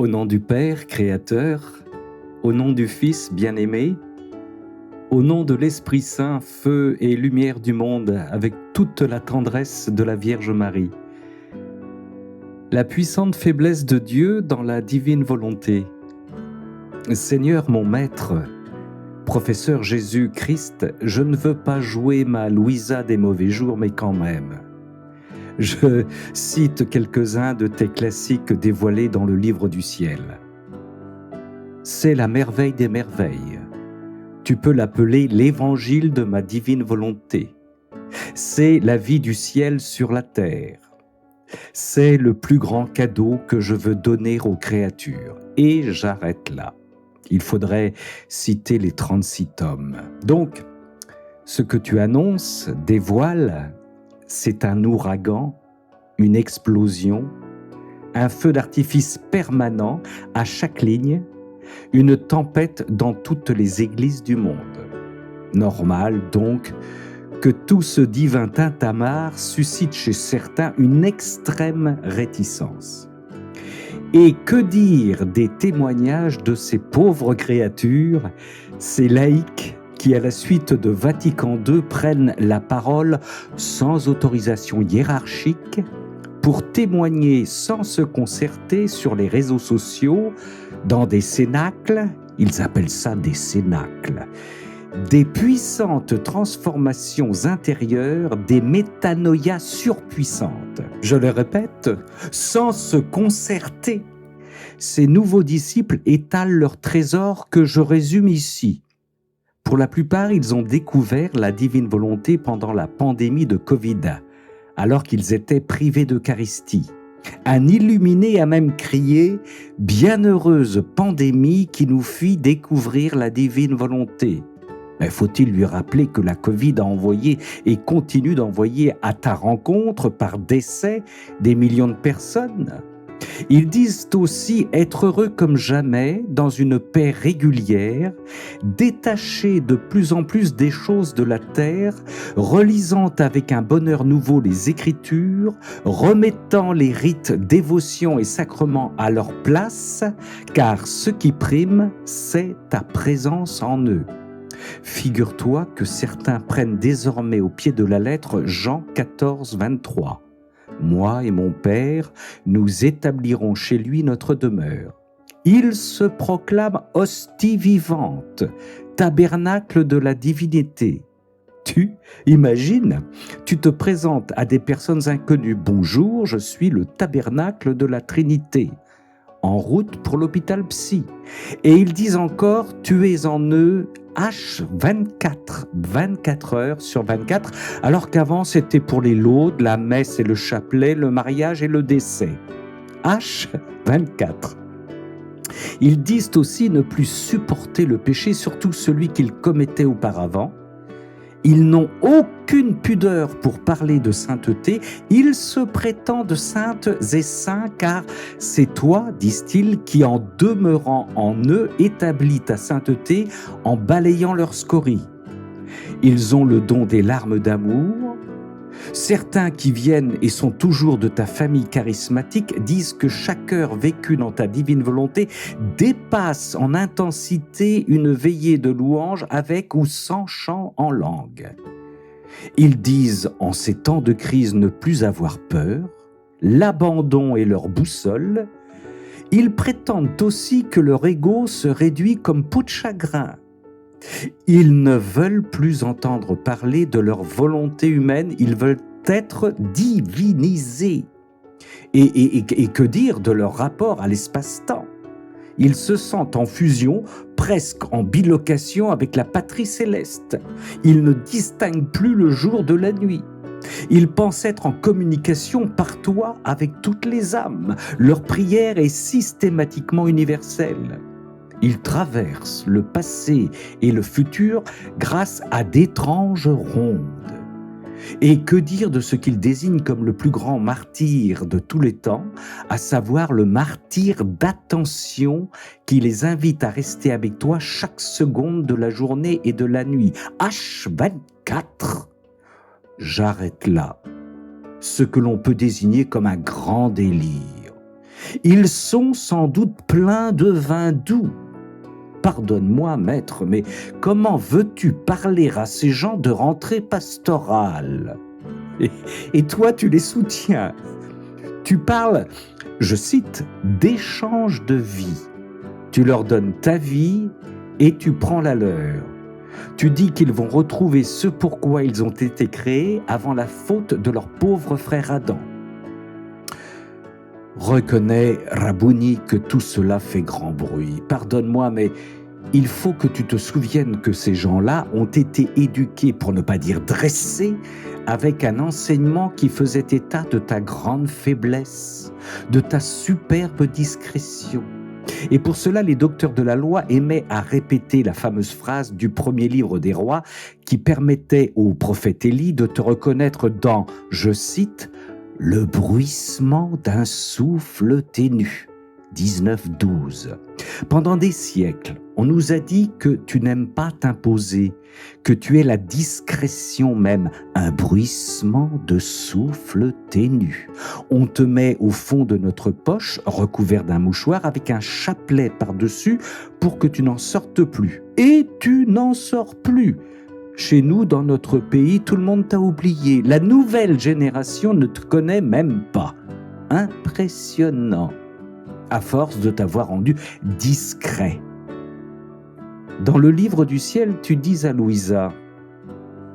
Au nom du Père Créateur, au nom du Fils bien-aimé, au nom de l'Esprit Saint, feu et lumière du monde, avec toute la tendresse de la Vierge Marie. La puissante faiblesse de Dieu dans la divine volonté. Seigneur mon Maître, Professeur Jésus-Christ, je ne veux pas jouer ma Louisa des mauvais jours, mais quand même. Je cite quelques-uns de tes classiques dévoilés dans le livre du ciel. C'est la merveille des merveilles. Tu peux l'appeler l'évangile de ma divine volonté. C'est la vie du ciel sur la terre. C'est le plus grand cadeau que je veux donner aux créatures. Et j'arrête là. Il faudrait citer les 36 tomes. Donc, ce que tu annonces, dévoiles, c'est un ouragan, une explosion, un feu d'artifice permanent à chaque ligne, une tempête dans toutes les églises du monde. Normal donc que tout ce divin tintamarre suscite chez certains une extrême réticence. Et que dire des témoignages de ces pauvres créatures, ces laïcs qui, à la suite de Vatican II, prennent la parole sans autorisation hiérarchique pour témoigner sans se concerter sur les réseaux sociaux, dans des cénacles, ils appellent ça des cénacles, des puissantes transformations intérieures, des métanoïas surpuissantes. Je le répète, sans se concerter. Ces nouveaux disciples étalent leurs trésors que je résume ici. Pour la plupart, ils ont découvert la divine volonté pendant la pandémie de Covid, alors qu'ils étaient privés d'Eucharistie. Un illuminé a même crié « Bienheureuse pandémie qui nous fit découvrir la divine volonté ». Mais faut-il lui rappeler que la Covid a envoyé et continue d'envoyer à ta rencontre par décès des millions de personnes ? Ils disent aussi être heureux comme jamais, dans une paix régulière, détachés de plus en plus des choses de la terre, relisant avec un bonheur nouveau les Écritures, remettant les rites, dévotions et sacrements à leur place, car ce qui prime, c'est ta présence en eux. Figure-toi que certains prennent désormais au pied de la lettre Jean 14, 23. Moi et mon Père, nous établirons chez lui notre demeure. Il se proclame hostie vivante, tabernacle de la divinité. Tu imagines, tu te présentes à des personnes inconnues. Bonjour, je suis le tabernacle de la Trinité. En route pour l'hôpital psy. Et ils disent encore, tu es en eux H24, 24 heures sur 24, alors qu'avant c'était pour les laudes, la messe et le chapelet, le mariage et le décès. H24. Ils disent aussi ne plus supporter le péché, surtout celui qu'ils commettaient auparavant. Ils n'ont aucune pudeur pour parler de sainteté. Ils se prétendent saintes et saints, car c'est toi, disent-ils, qui en demeurant en eux établis ta sainteté en balayant leurs scories. Ils ont le don des larmes d'amour. Certains qui viennent et sont toujours de ta famille charismatique disent que chaque heure vécue dans ta divine volonté dépasse en intensité une veillée de louange avec ou sans chant en langue. Ils disent en ces temps de crise ne plus avoir peur, l'abandon est leur boussole. Ils prétendent aussi que leur ego se réduit comme peau de chagrin. Ils ne veulent plus entendre parler de leur volonté humaine, ils veulent être divinisés. Et que dire de leur rapport à l'espace-temps ? Ils se sentent en fusion, presque en bilocation avec la patrie céleste. Ils ne distinguent plus le jour de la nuit. Ils pensent être en communication par toi avec toutes les âmes. Leur prière est systématiquement universelle. Ils traversent le passé et le futur grâce à d'étranges rondes. Et que dire de ce qu'ils désignent comme le plus grand martyr de tous les temps, à savoir le martyr d'attention qui les invite à rester avec toi chaque seconde de la journée et de la nuit. H24. J'arrête là. Ce que l'on peut désigner comme un grand délire. Ils sont sans doute pleins de vin doux. Pardonne-moi, maître, mais comment veux-tu parler à ces gens de rentrée pastorale ? Et toi, tu les soutiens. Tu parles, je cite, d'échange de vie. Tu leur donnes ta vie et tu prends la leur. Tu dis qu'ils vont retrouver ce pourquoi ils ont été créés avant la faute de leur pauvre frère Adam. Reconnais, Rabbouni, que tout cela fait grand bruit. Pardonne-moi, mais il faut que tu te souviennes que ces gens-là ont été éduqués, pour ne pas dire dressés, avec un enseignement qui faisait état de ta grande faiblesse, de ta superbe discrétion. Et pour cela, les docteurs de la loi aimaient à répéter la fameuse phrase du premier livre des rois qui permettait au prophète Élie de te reconnaître dans, je cite, « le bruissement d'un souffle ténu ». 19-12. Pendant des siècles, on nous a dit que tu n'aimes pas t'imposer, que tu es la discrétion même, un bruissement de souffle ténu. On te met au fond de notre poche, recouvert d'un mouchoir, avec un chapelet par-dessus pour que tu n'en sortes plus. Et tu n'en sors plus. Chez nous, dans notre pays, tout le monde t'a oublié. La nouvelle génération ne te connaît même pas. Impressionnant. À force de t'avoir rendu discret. Dans le livre du ciel, tu dis à Louisa,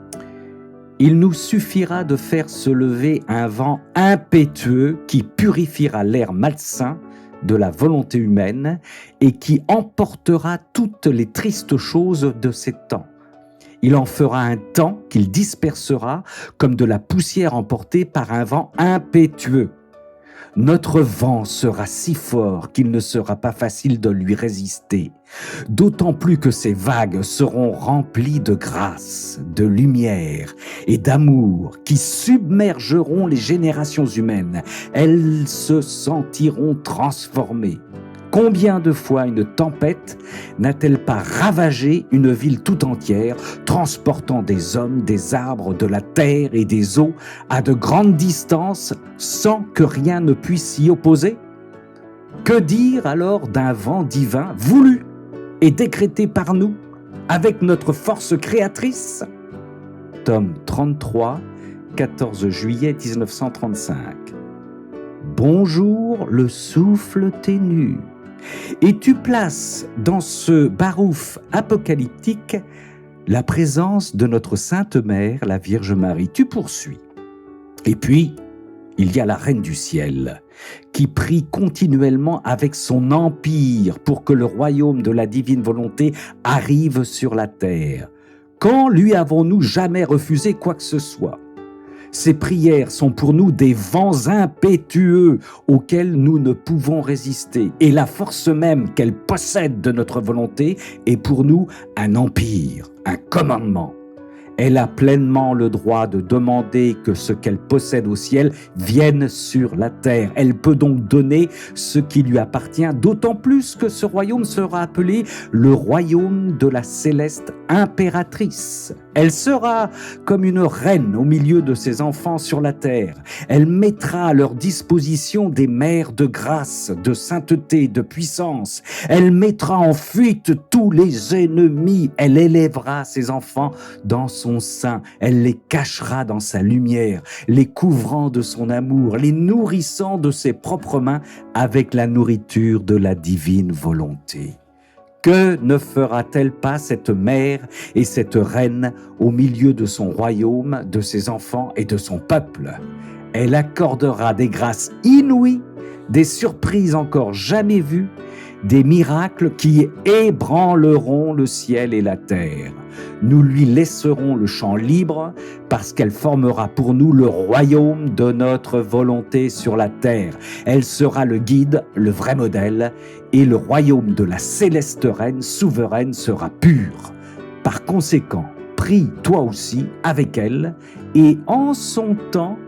« Il nous suffira de faire se lever un vent impétueux qui purifiera l'air malsain de la volonté humaine et qui emportera toutes les tristes choses de ces temps. Il en fera un temps qu'il dispersera comme de la poussière emportée par un vent impétueux. Notre vent sera si fort qu'il ne sera pas facile de lui résister, d'autant plus que ces vagues seront remplies de grâce, de lumière et d'amour qui submergeront les générations humaines. Elles se sentiront transformées. Combien de fois une tempête n'a-t-elle pas ravagé une ville tout entière, transportant des hommes, des arbres, de la terre et des eaux à de grandes distances sans que rien ne puisse s'y opposer ? Que dire alors d'un vent divin voulu et décrété par nous avec notre force créatrice ? Tome 33, 14 juillet 1935. Bonjour le souffle ténu. Et tu places dans ce barouf apocalyptique la présence de notre Sainte Mère, la Vierge Marie. Tu poursuis. Et puis, il y a la Reine du Ciel, qui prie continuellement avec son empire pour que le royaume de la divine volonté arrive sur la terre. Quand lui avons-nous jamais refusé quoi que ce soit ? Ces prières sont pour nous des vents impétueux auxquels nous ne pouvons résister. Et la force même qu'elle possède de notre volonté est pour nous un empire, un commandement. Elle a pleinement le droit de demander que ce qu'elle possède au ciel vienne sur la terre. Elle peut donc donner ce qui lui appartient, d'autant plus que ce royaume sera appelé le royaume de la céleste impératrice. Elle sera comme une reine au milieu de ses enfants sur la terre. Elle mettra à leur disposition des mères de grâce, de sainteté, de puissance. Elle mettra en fuite tous les ennemis. Elle élèvera ses enfants dans son sein. Elle les cachera dans sa lumière, les couvrant de son amour, les nourrissant de ses propres mains avec la nourriture de la divine volonté. Que ne fera-t-elle pas cette mère et cette reine au milieu de son royaume, de ses enfants et de son peuple ? Elle accordera des grâces inouïes, des surprises encore jamais vues, des miracles qui ébranleront le ciel et la terre. Nous lui laisserons le champ libre parce qu'elle formera pour nous le royaume de notre volonté sur la terre. Elle sera le guide, le vrai modèle, et le royaume de la céleste reine souveraine sera pur. Par conséquent, prie toi aussi avec elle, et en son temps,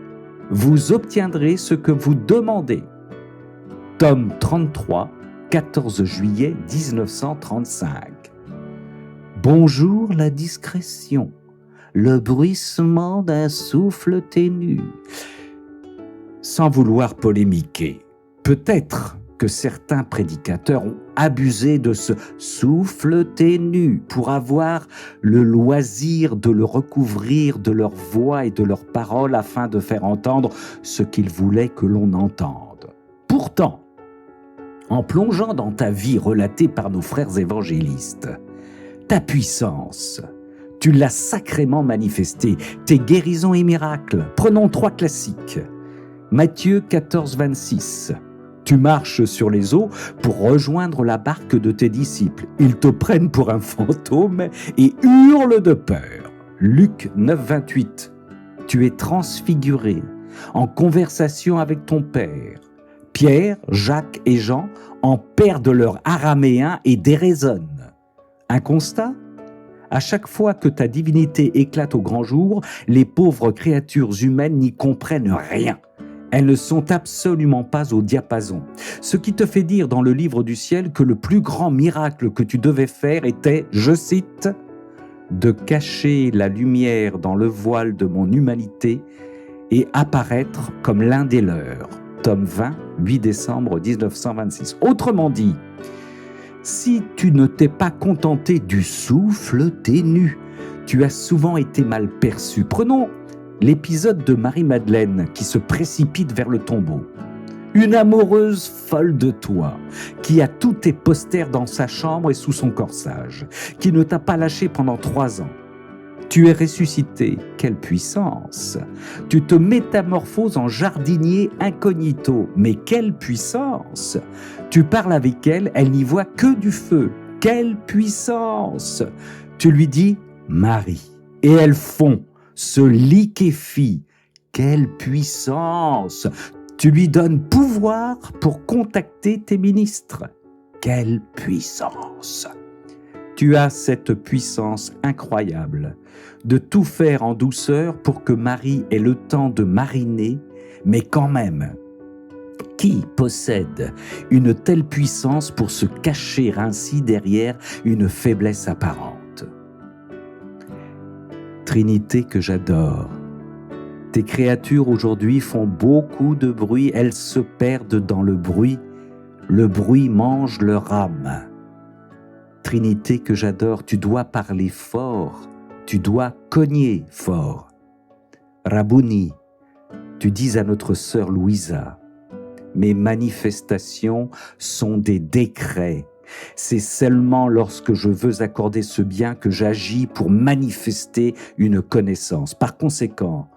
vous obtiendrez ce que vous demandez. Tome 33, 14 juillet 1935. Bonjour la discrétion, le bruissement d'un souffle ténu. Sans vouloir polémiquer, peut-être que certains prédicateurs ont abusé de ce souffle ténu pour avoir le loisir de le recouvrir de leur voix et de leurs paroles afin de faire entendre ce qu'ils voulaient que l'on entende. Pourtant, en plongeant dans ta vie relatée par nos frères évangélistes, ta puissance, tu l'as sacrément manifestée, tes guérisons et miracles. Prenons 3 classiques. Matthieu 14, 26. Tu marches sur les eaux pour rejoindre la barque de tes disciples. Ils te prennent pour un fantôme et hurlent de peur. Luc 9, 28. Tu es transfiguré en conversation avec ton Père. Pierre, Jacques et Jean en perdent leur araméen et déraisonnent. Un constat ? À chaque fois que ta divinité éclate au grand jour, les pauvres créatures humaines n'y comprennent rien. Elles ne sont absolument pas au diapason. Ce qui te fait dire dans le livre du ciel que le plus grand miracle que tu devais faire était, je cite, « de cacher la lumière dans le voile de mon humanité et apparaître comme l'un des leurs. » Tome 20, 8 décembre 1926. Autrement dit, si tu ne t'es pas contenté du souffle ténu, tu as souvent été mal perçu. Prenons l'épisode de Marie-Madeleine qui se précipite vers le tombeau. Une amoureuse folle de toi, qui a tous tes posters dans sa chambre et sous son corsage, qui ne t'a pas lâché pendant 3 ans. Tu es ressuscité, quelle puissance! Tu te métamorphoses en jardinier incognito, mais quelle puissance! Tu parles avec elle, elle n'y voit que du feu, quelle puissance! Tu lui dis « Marie » et elle fond, se liquéfie, quelle puissance! Tu lui donnes pouvoir pour contacter tes ministres, quelle puissance! Tu as cette puissance incroyable de tout faire en douceur pour que Marie ait le temps de mariner, mais quand même, qui possède une telle puissance pour se cacher ainsi derrière une faiblesse apparente? Trinité que j'adore, tes créatures aujourd'hui font beaucoup de bruit, elles se perdent dans le bruit mange leur âme. Trinité que j'adore, tu dois parler fort, tu dois cogner fort. Rabouni, tu dis à notre sœur Louisa, mes manifestations sont des décrets. C'est seulement lorsque je veux accorder ce bien que j'agis pour manifester une connaissance. Par conséquent,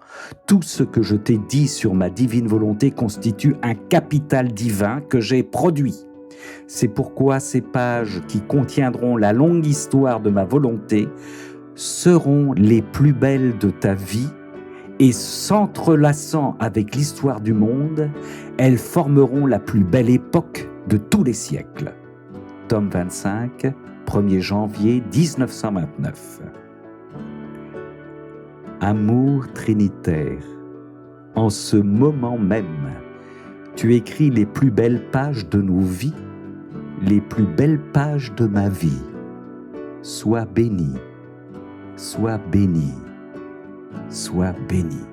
tout ce que je t'ai dit sur ma divine volonté constitue un capital divin que j'ai produit. C'est pourquoi ces pages qui contiendront la longue histoire de ma volonté seront les plus belles de ta vie et s'entrelaçant avec l'histoire du monde, elles formeront la plus belle époque de tous les siècles. Tome 25, 1er janvier 1929. Amour trinitaire, en ce moment même, tu écris les plus belles pages de nos vies, les plus belles pages de ma vie. Sois béni, sois béni, sois béni.